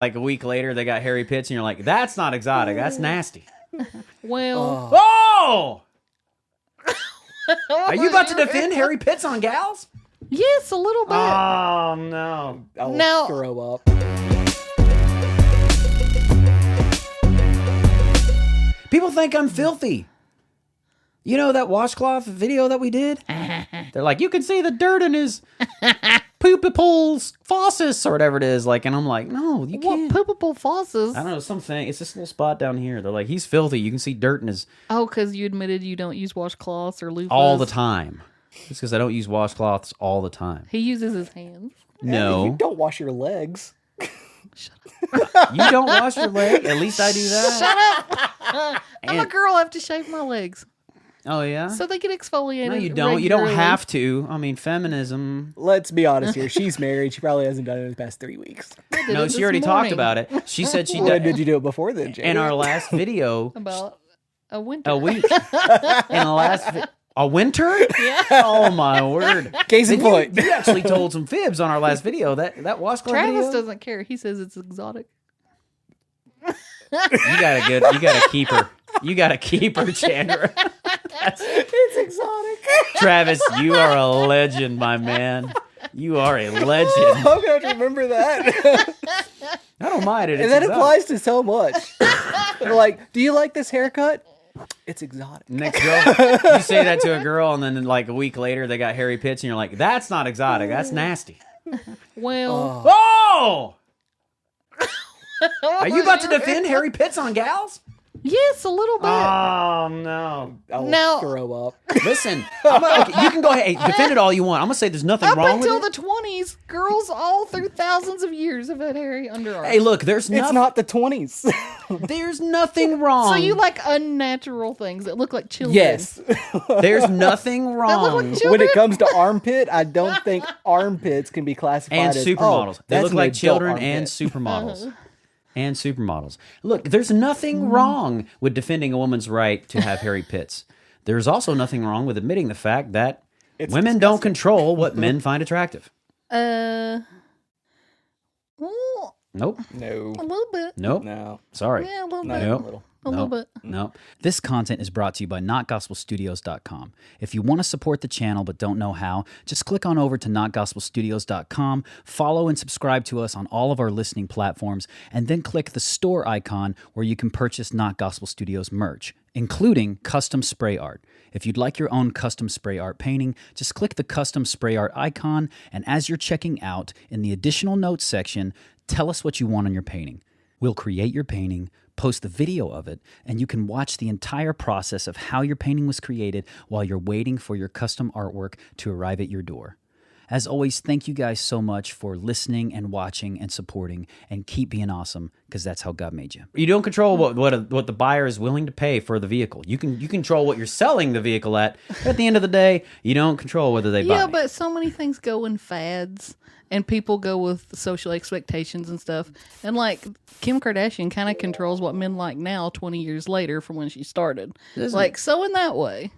Like a week later, they got hairy pits, and you're like, that's not exotic. That's nasty. Well, Oh! Are you about to defend hairy pits on gals? yes, a little bit. Oh, no. I'll Now- throw up. People think I'm filthy. You know that washcloth video that we did? They're like, you can see the dirt in his poopiples faucus or whatever it is. Like, and I'm like, no, you can't. What poopable fauces? I don't know, something. It's this little spot down here. They're like, he's filthy. You can see dirt in his Oh, because you admitted you don't use washcloths or loofahs. all the time. It's because I don't use washcloths all the time. He uses his hands. No. You don't wash your legs. You don't wash your leg? At least I do that. Shut up! I'm a girl. I have to shave my legs. Oh, yeah? So they get exfoliated. No, you don't. You don't regularly. have to. I mean, feminism. Let's be honest here. She's married. She probably hasn't done it in the past 3 weeks. I did No, it she this already morning talked about it. She said she When did. did you do it before then, Jay? In our last video, About a winter. a week. In the last a winter? Yeah. Oh my word! Case in Then point. you actually told some fibs on our last video. That washcloth Travis video. doesn't care. He says it's exotic. You got to keep her. You got to keep her, Chandra. It's exotic. Travis, you are a legend, my man. You are a legend. I'm going to have to remember that. I don't mind it. And that applies to so much. They're like, do you like this haircut? It's exotic. Next girl, you say that to a girl, and then like a week later, they got hairy pits, and you're like, "That's not exotic. That's nasty." Well, Oh! Are you about to defend hairy pits on gals? yes, a little bit. Oh no! I'll Now- throw up. Listen, okay, you can go ahead, hey, defend it all you want. I'm gonna say there's nothing Up wrong with until it. the 20s, girls all through thousands of years have had hairy underarms. Hey, look, there's It's not the 20s. there's nothing wrong. So you like unnatural things that look like children? Yes. There's nothing That look wrong. like children? When it comes to armpit, I don't think armpits can be classified And as supermodels. They that's look an like adult children armpit. and supermodels. And supermodels. Look, there's nothing wrong with defending a woman's right to have hairy pits. There's also nothing wrong with admitting the fact that It's women don't control what men find attractive. Well, Nope. No. a little bit. Nope. No. Sorry. Yeah, a little Not bit. even Nope. a little. A little bit. No. This content is brought to you by NotGospelStudios.com. If you want to support the channel but don't know how, just click on over to NotGospelStudios.com, follow and subscribe to us on all of our listening platforms, and then click the store icon where you can purchase Not Gospel Studios merch, including custom spray art. If you'd like your own custom spray art painting, just click the custom spray art icon, and as you're checking out, in the additional notes section, tell us what you want on your painting. We'll create your painting, post the video of it, and you can watch the entire process of how your painting was created while you're waiting for your custom artwork to arrive at your door. As always, thank you guys so much for listening and watching and supporting, and keep being awesome, because that's how God made you. You don't control what the buyer is willing to pay for the vehicle. You control what you're selling the vehicle at, but at the end of the day, you don't control whether they buy. Yeah, but so many things go in fads, and people go with social expectations and stuff. And like Kim Kardashian kind of controls what men like now, 20 years later from when she started. Like, so in that way.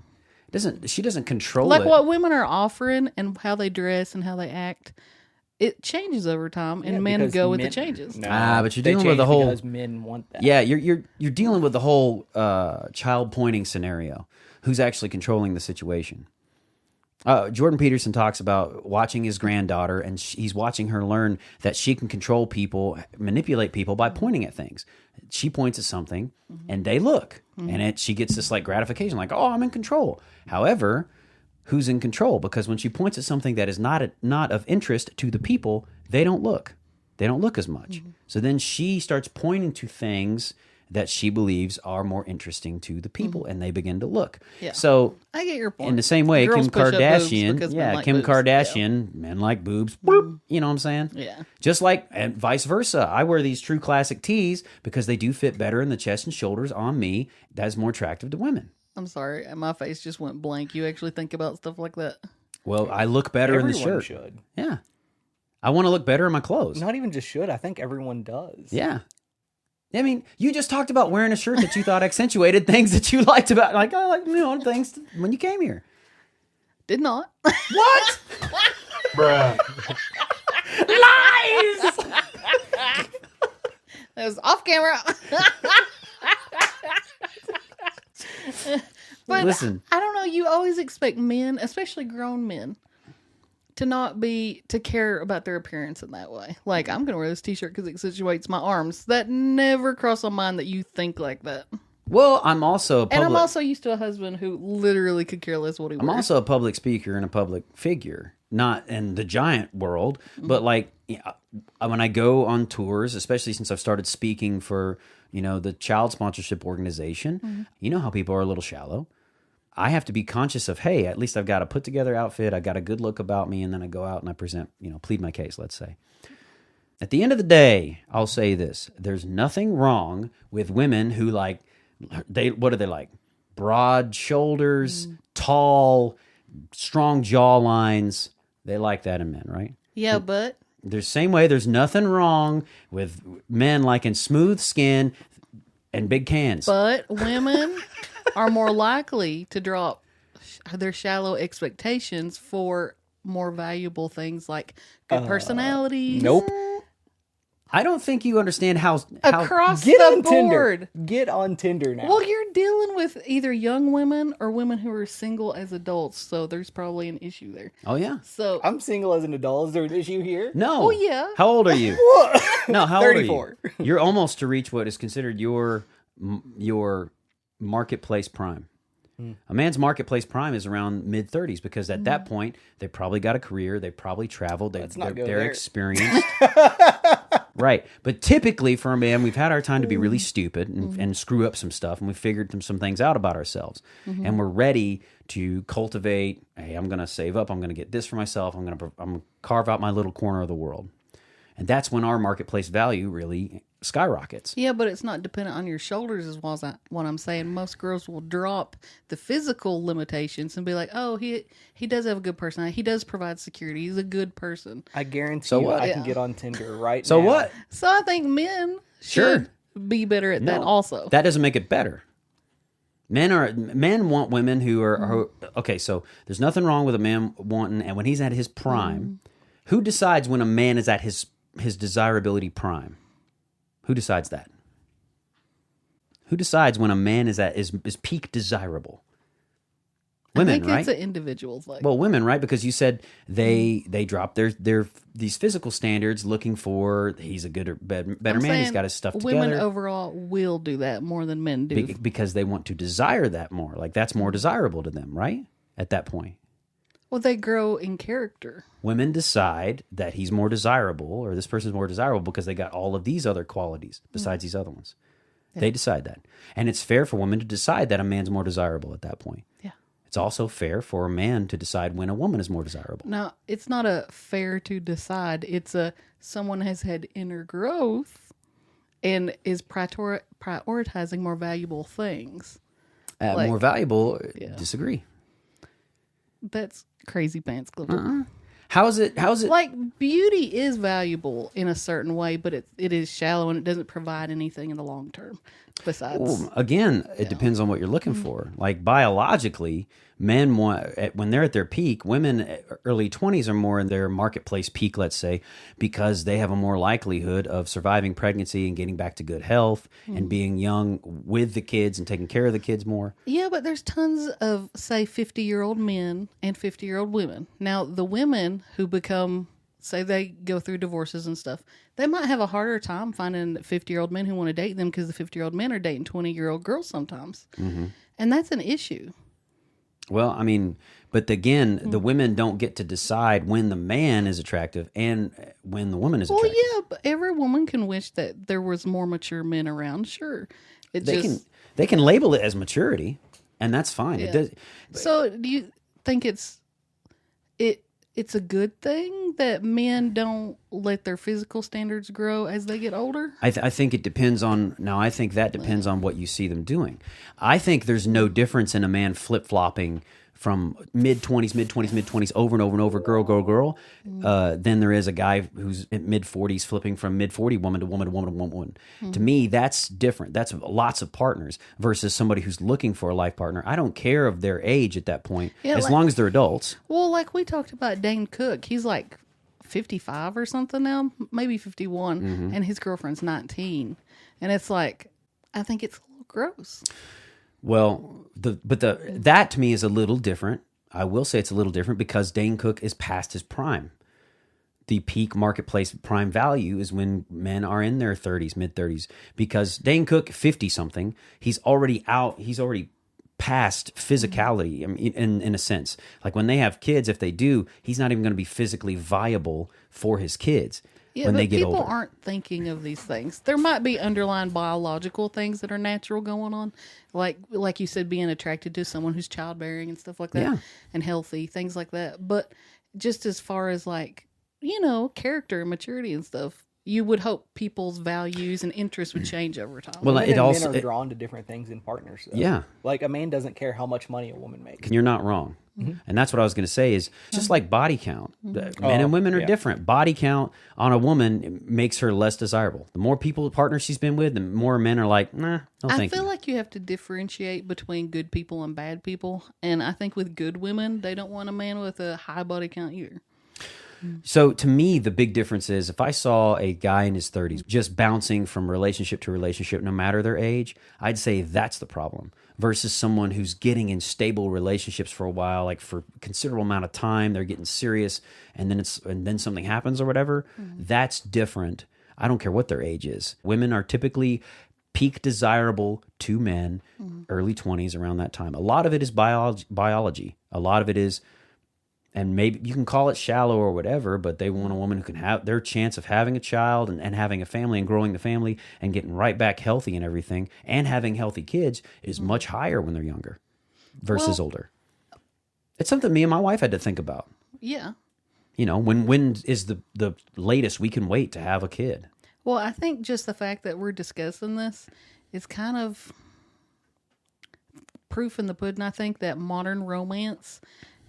She doesn't control Like it. what women are offering and how they dress and how they act, it changes over time, and men because go with the men- changes. No, but you're they dealing with the change whole- because men want that. Yeah, you're dealing with the whole child pointing scenario. Who's actually controlling the situation? Jordan Peterson talks about watching his granddaughter, and he's watching her learn that she can control people, manipulate people by pointing at things. She points at something, and they look, and she gets this like gratification, like, "Oh, I'm in control." However, who's in control? Because when she points at something that is not of interest to the people, they don't look. They don't look as much. So then she starts pointing to things that she believes are more interesting to the people, and they begin to look. Yeah. So I get your point. in the same way, Girls Kim push up boobs Kardashian, because men like boobs. Kardashian, men like boobs. Boop, you know what I'm saying? Yeah. Just like, and vice versa. I wear these true classic tees because they do fit better in the chest and shoulders on me. That is more attractive to women. I'm sorry, my face just went blank. You actually think about stuff like that? Well, I look better in the Everyone shirt. should. Yeah. I want to look better in my clothes. Not even just should. I think everyone does. Yeah. I mean, you just talked about wearing a shirt that you thought accentuated things that you liked about, like, I like, things when you came here. Did not. What? Bruh. Lies! It was off camera. But Listen. I don't know. You always expect men, especially grown men, to care about their appearance in that way. Like, I'm going to wear this t-shirt because it accentuates my arms. That never crossed my mind that you think like that. Well, I'm also And I'm also used to a husband who literally could care less what he wears. I'm also a public speaker and a public figure, not in the giant world, but like when I go on tours, especially since I've started speaking for, the child sponsorship organization, you know how people are a little shallow. I have to be conscious of, hey, at least I've got a put together outfit. I got a good look about me. And then I go out and I present, plead my case, let's say. At the end of the day, I'll say this. There's nothing wrong with women who what are they like? Broad shoulders, tall, strong jaw lines. They like that in men, right? Yeah, but There's same way there's nothing wrong with men liking smooth skin and big cans. But women are more likely to drop their shallow expectations for more valuable things like good personalities. Nope. I don't think you understand how Across Get the on board. Tinder. Get on Tinder now. Well, you're dealing with either young women or women who are single as adults, so there's probably an issue there. Oh yeah. So I'm single as an adult. Is there an issue here? No. Oh, yeah. How old are you? No, how 34. old are you? You're almost to reach what is considered your marketplace prime. A man's marketplace prime is around mid-30s because at that point they probably got a career, they probably traveled, they're experienced. Right. But typically for a man, we've had our time to be really stupid and screw up some stuff, and we've figured some things out about ourselves. And we're ready to cultivate, hey, I'm going to save up, I'm going to get this for myself, I'm going to carve out my little corner of the world. And that's when our marketplace value really skyrockets. yeah, but it's not dependent on your shoulders as well as what I'm saying. Most girls will drop the physical limitations and be like, oh, he does have a good personality. He does provide security. He's a good person. I guarantee So you what? I can get on Tinder right now. So what? So I think men Sure. should be better at that also. That doesn't make it better. Men want women who are okay. So there's nothing wrong with a man wanting, and when he's at his prime, who decides when a man is at his desirability prime? Who decides that? Who decides when a man is at is peak desirable? Women, I think right? it's an individual thing. Well, women, right? Because you said they drop their these physical standards, looking for he's a good or better I'm man. He's saying got his stuff women together. overall will do that more than men do. Because they want to desire that more. Like that's more desirable to them, right? At that point. Well, they grow in character. Women decide that he's more desirable or this person's more desirable because they got all of these other qualities besides these other ones. Yeah. They decide that. And it's fair for women to decide that a man's more desirable at that point. Yeah. It's also fair for a man to decide when a woman is more desirable. Now, it's not a fair to decide. It's someone has had inner growth and is prioritizing more valuable things. More valuable, disagree. That's crazy pants, Clifton. How is it? Like, beauty is valuable in a certain way, but it is shallow and it doesn't provide anything in the long term. Besides, Well, again, it depends on what you're looking for. Like biologically, men want when they're at their peak. Women, early 20s, are more in their marketplace peak, let's say, because they have a more likelihood of surviving pregnancy and getting back to good health and being young with the kids and taking care of the kids more. yeah, but there's tons of, say, 50-year-old men and 50-year-old women. Now, the women who become, say they go through divorces and stuff, they might have a harder time finding 50-year-old men who want to date them because the 50-year-old men are dating 20-year-old girls sometimes. And that's an issue. Well, I mean, but again, the women don't get to decide when the man is attractive and when the woman is attractive. Well, yeah, but every woman can wish that there was more mature men around. Sure. They can label it as maturity, and that's fine. Yeah. It does. So do you think it's a good thing that men don't let their physical standards grow as they get older? I think it depends on. Now, I think that depends on what you see them doing. I think there's no difference in a man flip-flopping from mid-20s over and over and over, girl, than there is a guy who's in mid-40s flipping from mid-40 woman to woman to woman to woman. To me, that's different. That's lots of partners versus somebody who's looking for a life partner. I don't care of their age at that point, as long as they're adults. Well, like we talked about Dane Cook. He's like 55 or something now, maybe 51, Mm-hmm. and his girlfriend's 19. And it's like, I think it's a little gross. Well, that to me is a little different. I will say it's a little different because Dane Cook is past his prime. The peak marketplace prime value is when men are in their 30s, mid 30s, because Dane Cook, 50 something, he's already past physicality. I mean, in a sense, like when they have kids, if they do, he's not even going to be physically viable for his kids. Yeah, when but they get people older. aren't thinking of these things. There might be underlying biological things that are natural going on, like you said, being attracted to someone who's childbearing and stuff like that, Yeah. and healthy, things like that. But just as far as like, character and maturity and stuff, you would hope people's values and interests would change over time. Well, Women it and also men are it- drawn to different things in partners. Though. Yeah. Like a man doesn't care how much money a woman makes. You're not wrong. And that's what I was going to say is just like body count. Men and women are yeah. different. Body count on a woman makes her less desirable. The more partners she's been with, the more men are like, nah, no I thank feel you. like you have to differentiate between good people and bad people. And I think with good women, they don't want a man with a high body count either. So to me, the big difference is if I saw a guy in his 30s just bouncing from relationship to relationship, no matter their age, I'd say that's the problem. Versus someone who's getting in stable relationships for a while, like for a considerable amount of time, they're getting serious, and then something happens or whatever. That's different. I don't care what their age is. Women are typically peak desirable to men, early 20s, around that time. A lot of it is biology. A lot of it is, and maybe you can call it shallow or whatever, but they want a woman who can have their chance of having a child and having a family and growing the family and getting right back healthy and everything and having healthy kids is much higher when they're younger versus older. It's something me and my wife had to think about. Yeah. When is the latest we can wait to have a kid? Well, I think just the fact that we're discussing this is kind of proof in the pudding. I think that modern romance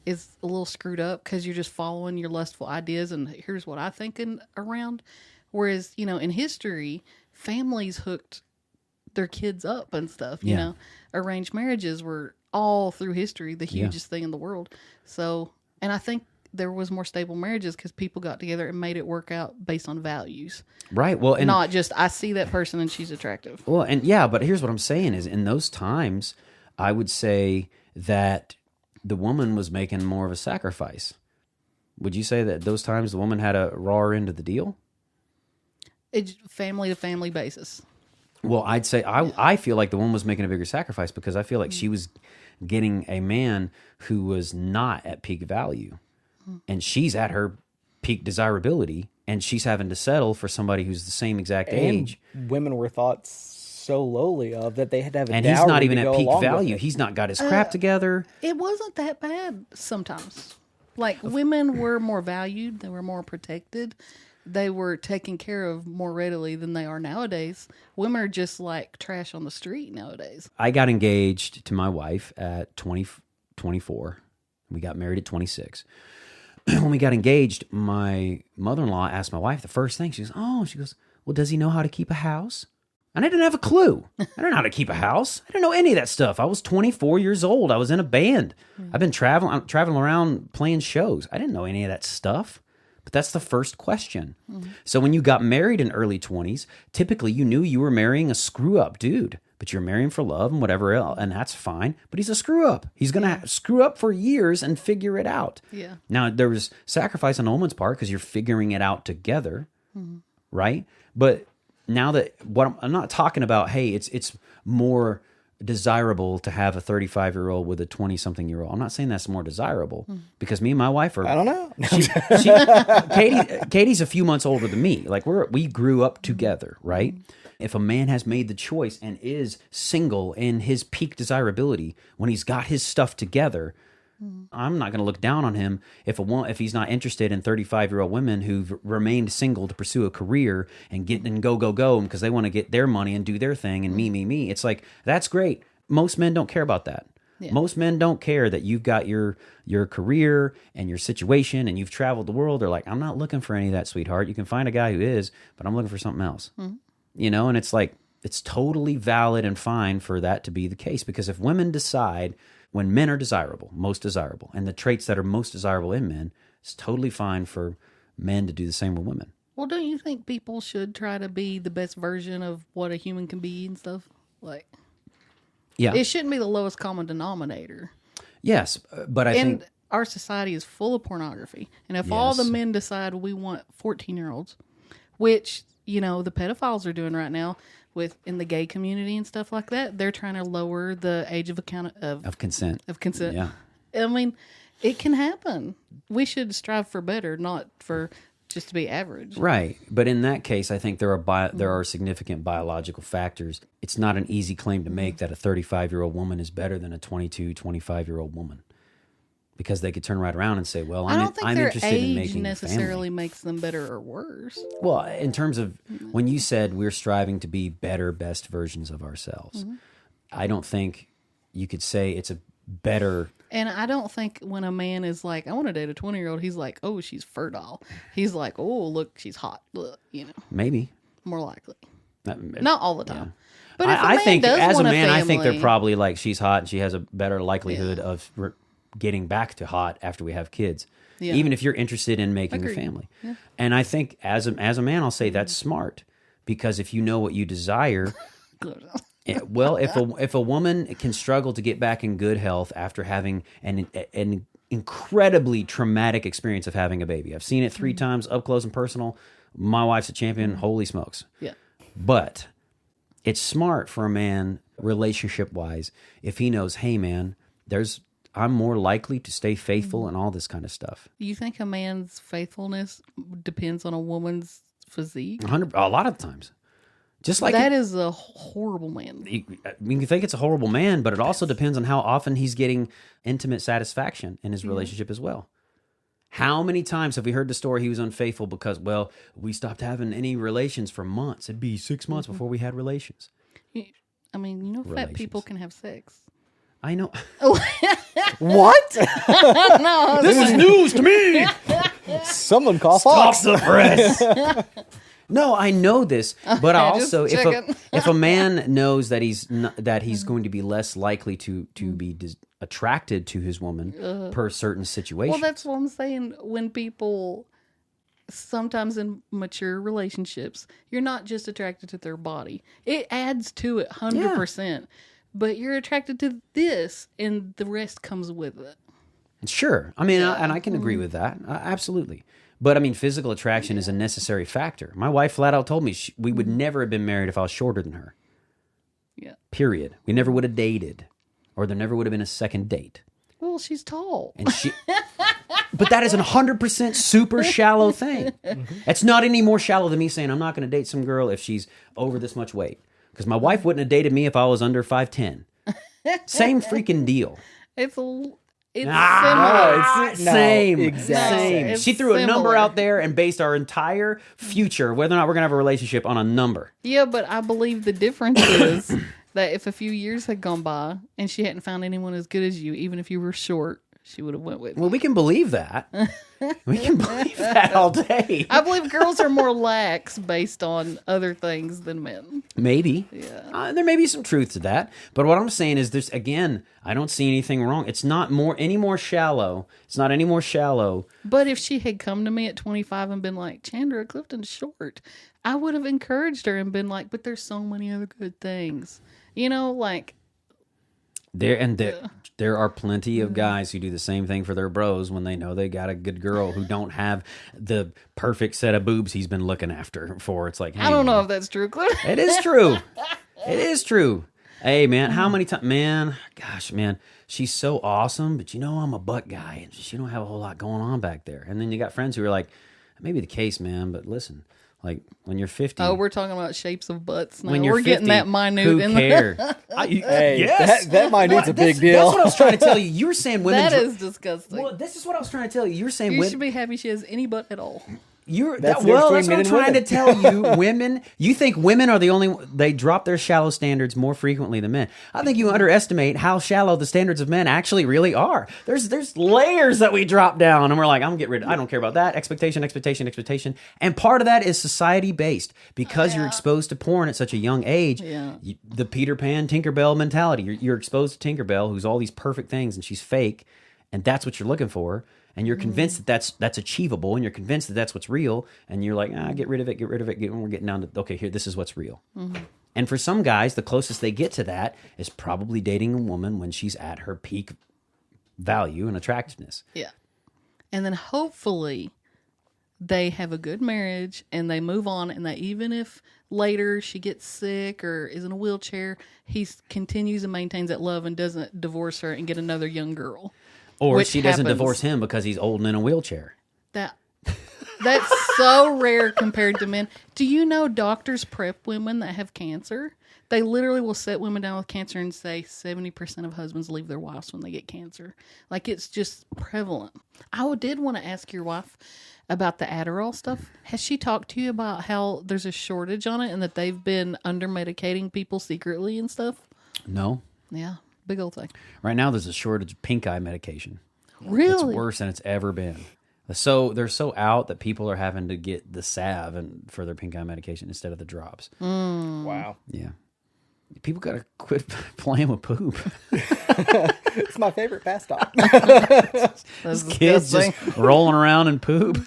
is a little screwed up because you're just following your lustful ideas and here's what I'm thinking around. Whereas, in history, families hooked their kids up and stuff, Yeah. Arranged marriages were all through history the hugest thing in the world. So, and I think there was more stable marriages because people got together and made it work out based on values. Right. Well, and Not just, I see that person and she's attractive. well, and yeah, but here's what I'm saying is in those times, I would say that the woman was making more of a sacrifice. Would you say that those times the woman had a rawer end of the deal? It's family to family basis. Well, I'd say I feel like the woman was making a bigger sacrifice because I feel like she was getting a man who was not at peak value. And she's at her peak desirability, and she's having to settle for somebody who's the same exact age. Women were thought so lowly of that they had to have a And dowry he's not even to at go peak along with value. it. He's not got his crap together. It wasn't that bad sometimes. Like, women were more valued, they were more protected, they were taken care of more readily than they are nowadays. Women are just like trash on the street nowadays. I got engaged to my wife at 24. We got married at 26. When we got engaged, my mother-in-law asked my wife the first thing. She goes, well, does he know how to keep a house? And I didn't have a clue. I didn't know how to keep a house. I didn't know any of that stuff. I was 24 years old. I was in a band. I've been traveling around playing shows. I didn't know any of that stuff. But that's the first question. So when you got married in early 20s, typically you knew you were marrying a screw-up dude. But you're marrying for love and whatever else, and that's fine. But he's a screw-up. He's going to screw up for years and figure it out. Yeah. Now, there was sacrifice on a woman's part because you're figuring it out together, right? But now that I'm not talking about, hey, it's more desirable to have a 35-year-old with a 20-something-year-old. I'm not saying that's more desirable because me and my wife are. I don't know. Katie's a few months older than me. Like we grew up together, right? If a man has made the choice and is single in his peak desirability, when he's got his stuff together, I'm not going to look down on him if he's not interested in 35-year-old women who've remained single to pursue a career and go because they want to get their money and do their thing and me. It's like, that's great. Most men don't care about that. Yeah. Most men don't care that you've got your career and your situation and you've traveled the world. They're like, I'm not looking for any of that, sweetheart. You can find a guy who is, but I'm looking for something else. And it's like, it's totally valid and fine for that to be the case. Because if women decide when men are desirable, most desirable, and the traits that are most desirable in men, it's totally fine for men to do the same with women. Well, don't you think people should try to be the best version of what a human can be and stuff? Like, Yeah. it shouldn't be the lowest common denominator. Yes, but I think Our society is full of pornography. And if all the Yes. men decide we want 14-year-olds, which, the pedophiles are doing right now in the gay community and stuff like that, they're trying to lower the age of consent. Of consent. Yeah. I mean, it can happen. We should strive for better, not for just to be average. Right. But in that case, I think there are significant biological factors. It's not an easy claim to make that a 35-year-old woman is better than a 22, 25-year-old woman. Because they could turn right around and say, well, I don't think I'm their interested in age making necessarily a family. makes them better or worse. Well, in terms of when you said we're striving to be better, best versions of ourselves, I don't think you could say it's a better... And I don't think when a man is like, I want to date a 20-year-old, he's like, oh, she's fertile. He's like, oh, look, she's hot. Look, Maybe. more likely. Not Not all the time. But if a I man think does as a want man, I think they're family- probably like, she's hot and she has a better likelihood of getting back to hot after we have kids. Yeah. Even if you're interested in making a Agreed. family. Yeah. And I think as a man, I'll say that's smart, because if you know what you desire, well, if a woman can struggle to get back in good health after having an incredibly traumatic experience of having a baby. I've seen it 3 times up close and personal. My wife's a champion. Holy smokes. Yeah. But it's smart for a man, relationship-wise, if he knows, hey, man, I'm more likely to stay faithful and all this kind of stuff. You think a man's faithfulness depends on a woman's physique? A lot of times. Just like That is a horrible man. you can think it's a horrible man, but it also depends on how often he's getting intimate satisfaction in his relationship as well. How many times have we heard the story he was unfaithful because, well, we stopped having any relations for months. It'd be 6 months before we had relations. I mean, fat Relations. people can have sex. I know. What? No, This is news to me. Someone call Stop Fox. the press. No, I know this, but also just checking. if a man knows that he's going to be less likely to be attracted to his woman per certain situation. well, that's what I'm saying. When people, sometimes in mature relationships, you're not just attracted to their body. It adds to it 100%. But you're attracted to this, and the rest comes with it. Sure. I mean, and I can agree with that. Absolutely. But I mean, physical attraction is a necessary factor. My wife flat out told me we would never have been married if I was shorter than her. Yeah. Period. We never would have dated, or there never would have been a second date. Well, she's tall. And but that is a 100% super shallow thing. It's not any more shallow than me saying I'm not going to date some girl if she's over this much weight. Because my wife wouldn't have dated me if I was under 5'10". Same freaking deal. It's Ah, similar. same. exactly. Same. It's She threw a number similar. out there and based our entire future, whether or not we're going to have a relationship, on a number. Yeah, but I believe the difference is that if a few years had gone by and she hadn't found anyone as good as you, even if you were short, she would have went with you. Well, we can believe that. We can believe that all day. I believe girls are more lax based on other things than men. Maybe. Yeah. There may be some truth to that. But what I'm saying is I don't see anything wrong. It's not any more shallow. It's not any more shallow. But if she had come to me at 25 and been like, Chandra, Clifton's short, I would have encouraged her and been like, but there's so many other good things. There are plenty of guys who do the same thing for their bros when they know they got a good girl who don't have the perfect set of boobs he's been looking after for. It's like, hey, I don't know if that's true, Clifton. it is true. It is true. Hey, man, how many times, man, she's so awesome, but I'm a butt guy, and she don't have a whole lot going on back there. And then you got friends who are like, that may be the case, man, but listen, like, when you're 50. Oh, we're talking about shapes of butts now. when you're We're getting 50, that minute who in care? Hey, Yes. that minute's a big deal. That's what I was trying to tell you. You were saying women. That is disgusting. Well, this is what I was trying to tell you. You were saying You women. should be happy she has any butt at all. That's the That's difference what I'm between trying men to and tell you. Women, you think women are the only, they drop their shallow standards more frequently than men. I think you underestimate how shallow the standards of men actually really are. There's layers that we drop down and we're like, I don't care about that. Expectation. And part of that is society based because you're exposed to porn at such a young age. Yeah. The Peter Pan, Tinkerbell mentality. You're exposed to Tinkerbell, who's all these perfect things and she's fake. And that's what you're looking for. and you're convinced that that's achievable, and you're convinced that that's what's real, and you're like, get rid of it, we're getting down to, okay, here, this is what's real. And for some guys, the closest they get to that is probably dating a woman when she's at her peak value and attractiveness. Yeah. And then hopefully they have a good marriage and they move on, and that even if later she gets sick or is in a wheelchair, he continues and maintains that love and doesn't divorce her and get another young girl. Or she doesn't divorce him because he's old and in a wheelchair. That's so rare compared to men. Do you know doctors prep women that have cancer? They literally will sit women down with cancer and say 70% of husbands leave their wives when they get cancer. Like, it's just prevalent. I did want to ask your wife about the Adderall stuff. Has she talked to you about how there's a shortage on it and that they've been under-medicating people secretly and stuff? No. Yeah, big old thing. Right now there's a shortage of pink eye medication. Really? It's worse than it's ever been. So they're so out that people are having to get the salve for their pink eye medication instead of the drops. Wow. Yeah. People got to quit playing with poop. It's my favorite pastime. Those Kids just rolling around in poop.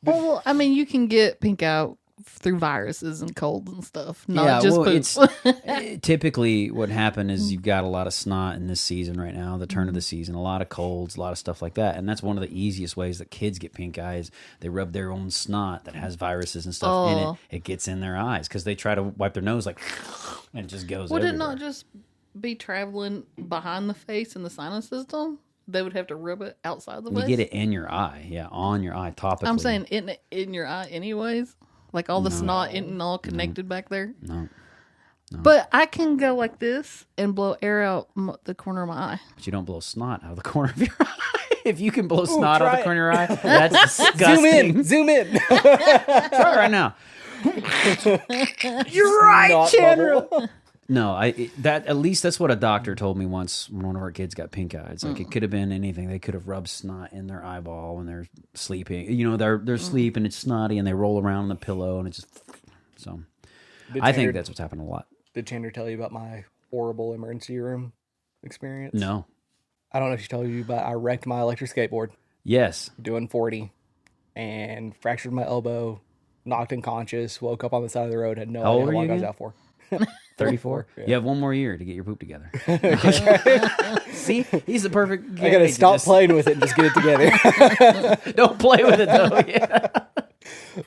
Well, I mean, you can get pink eye through viruses and colds and stuff, not just poop. Typically what happened is you've got a lot of snot in this season right now, the turn of the season, a lot of colds, a lot of stuff like that. And that's one of the easiest ways that kids get pink eyes. They rub their own snot that has viruses and stuff in it. It gets in their eyes because they try to wipe their nose and it just goes Would everywhere. it not just be traveling behind the face in the sinus system? They would have to rub it outside the face? You get it in your eye. Yeah, on your eye, topically. I'm saying in your eye anyways. Like all the snot isn't all connected back there. No. But I can go like this and blow air out the corner of my eye. But you don't blow snot out of the corner of your eye. If you can blow snot out of try the corner of your eye, that's disgusting. Zoom in. Try it right now. You're right, Snot Chandra. bubble. No, at least that's what a doctor told me once when one of our kids got pink eyes. Like it could have been anything. They could have rubbed snot in their eyeball when they're sleeping. You know, they're asleep and it's snotty and they roll around on the pillow and it just so. I think that's what's happened a lot. Did Chandler tell you about my horrible emergency room experience? No. I don't know if she told you, but I wrecked my electric skateboard Yes. doing 40 and fractured my elbow, knocked unconscious, woke up on the side of the road, had no How idea old how are long you I was again? out for. 34? Yeah. You have one more year to get your poop together. See? He's the perfect I gotta stop playing with it and just get it together. Don't play with it, though. Yeah.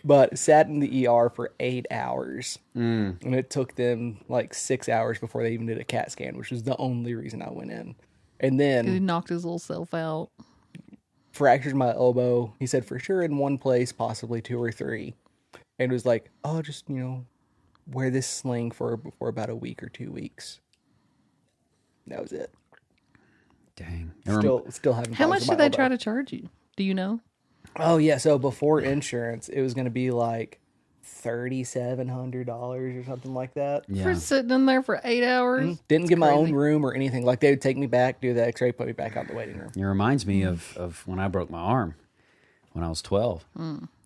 But sat in the ER for 8 hours. And it took them like 6 hours before they even did a CAT scan, which was the only reason I went in. And He then knocked his little self out. fractured my elbow. He said for sure in one place, possibly 2 or 3. And it was like, oh, just, wear this sling for about a week or 2 weeks. That was it. Dang. Still having How problems much with did my they elbow. try to charge you? Do you know? Oh yeah, so before insurance, it was going to be like $3,700 or something like that. Yeah. For sitting in there for 8 hours? Didn't get my crazy. own room or anything. Like they would take me back, do the X-ray, put me back out in the waiting room. It reminds me of when I broke my arm when I was 12.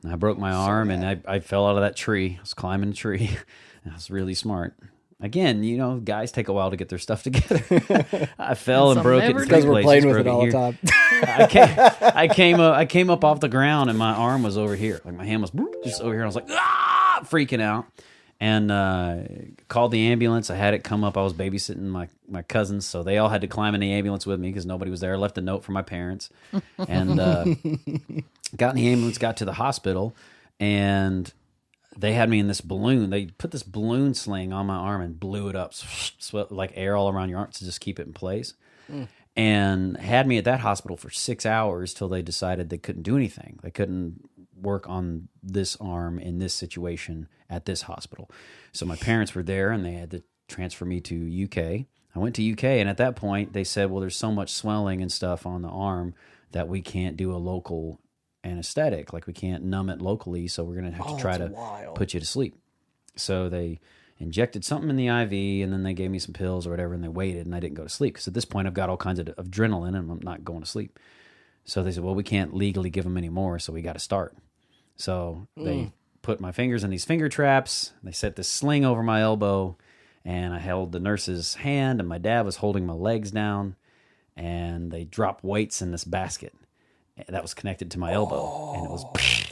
I broke my arm and I fell out of that tree. I was climbing a tree. I was really smart. Again, guys take a while to get their stuff together. I fell and Some broke it in never three do. Because we're places, playing with broke it all the here. time. I came up off the ground and my arm was over here. Like my hand was just over here. I was like, freaking out. And called the ambulance. I had it come up. I was babysitting my cousins, so they all had to climb in the ambulance with me because nobody was there. I left a note for my parents. And got in the ambulance, got to the hospital, and they had me in this balloon. They put this balloon sling on my arm and blew it up, like air all around your arm to just keep it in place. And had me at that hospital for 6 hours till they decided they couldn't do anything. They couldn't work on this arm in this situation at this hospital. So my parents were there and they had to transfer me to UK. I went to UK, and at that point they said, well, there's so much swelling and stuff on the arm that we can't do a local anesthetic. Like we can't numb it locally, so we're going to have to try to put you to sleep. So they injected something in the IV, and then they gave me some pills or whatever, and they waited, and I didn't go to sleep because at this point I've got all kinds of adrenaline and I'm not going to sleep. So they said, well, we can't legally give them any more, so we got to start. So they put my fingers in these finger traps. They set this sling over my elbow, and I held the nurse's hand, and my dad was holding my legs down, and they dropped weights in this basket. that was connected to my elbow, and it was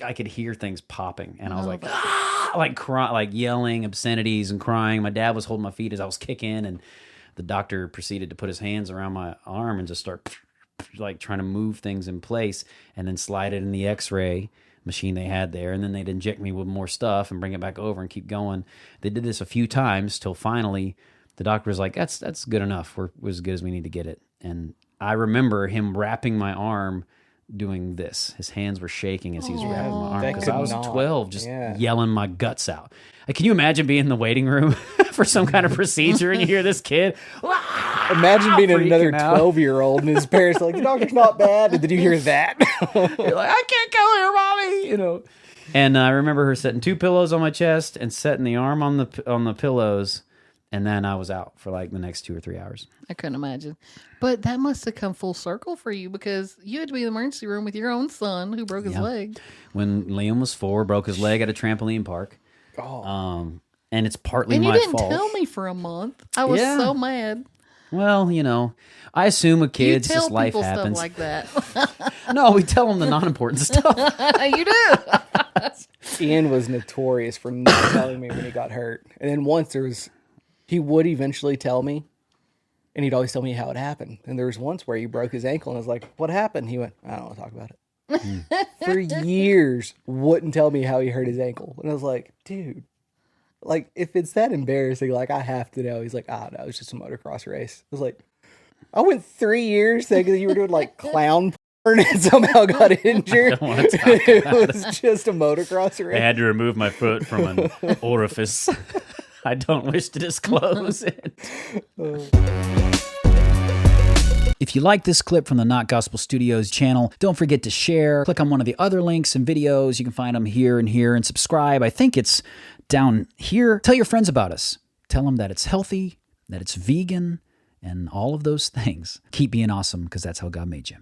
I could hear things popping, and I was like, like yelling obscenities and crying. My dad was holding my feet as I was kicking, and the doctor proceeded to put his hands around my arm and just start like trying to move things in place, and then slide it in the X-ray machine they had there, and then they'd inject me with more stuff and bring it back over and keep going. They did this a few times till finally the doctor was like, that's good enough. We're as good as we need to get it. And I remember him wrapping my arm doing this. His hands were shaking as he was wrapping my arm, because I was 12 just yelling my guts out. Like, can you imagine being in the waiting room for some kind of procedure and you hear this kid? Imagine being another 12-year-old and his parents are like, the doctor's not bad. And then you hear that. You're like, I can't go here, mommy. You know. And I remember her setting 2 pillows on my chest and setting the arm on the pillows. And then I was out for like the next 2 or 3 hours. I couldn't imagine. But that must have come full circle for you, because you had to be in the emergency room with your own son who broke his leg. When Liam was 4, broke his leg at a trampoline park. And it's partly my fault. And you didn't tell me for a month. I was so mad. Well, you know, I assume with kids, just life happens. Stuff like that. No, we tell them the non-important stuff. You do. Ian was notorious for not telling me when he got hurt. And then once he would eventually tell me, and he'd always tell me how it happened. And there was once where he broke his ankle, and I was like, what happened? He went, I don't want to talk about it. For years, wouldn't tell me how he hurt his ankle. And I was like, dude, like, if it's that embarrassing, like, I have to know. He's like, no, it was just a motocross race. I was like, I went 3 years thinking that you were doing, like, clown porn and somehow got injured. It was just a motocross race. I had to remove my foot from an orifice I don't wish to disclose it. If you like this clip from the Not Gospel Studios channel, don't forget to share. Click on one of the other links and videos. You can find them here and here, and subscribe. I think it's down here. Tell your friends about us. Tell them that it's healthy, that it's vegan, and all of those things. Keep being awesome, because that's how God made you.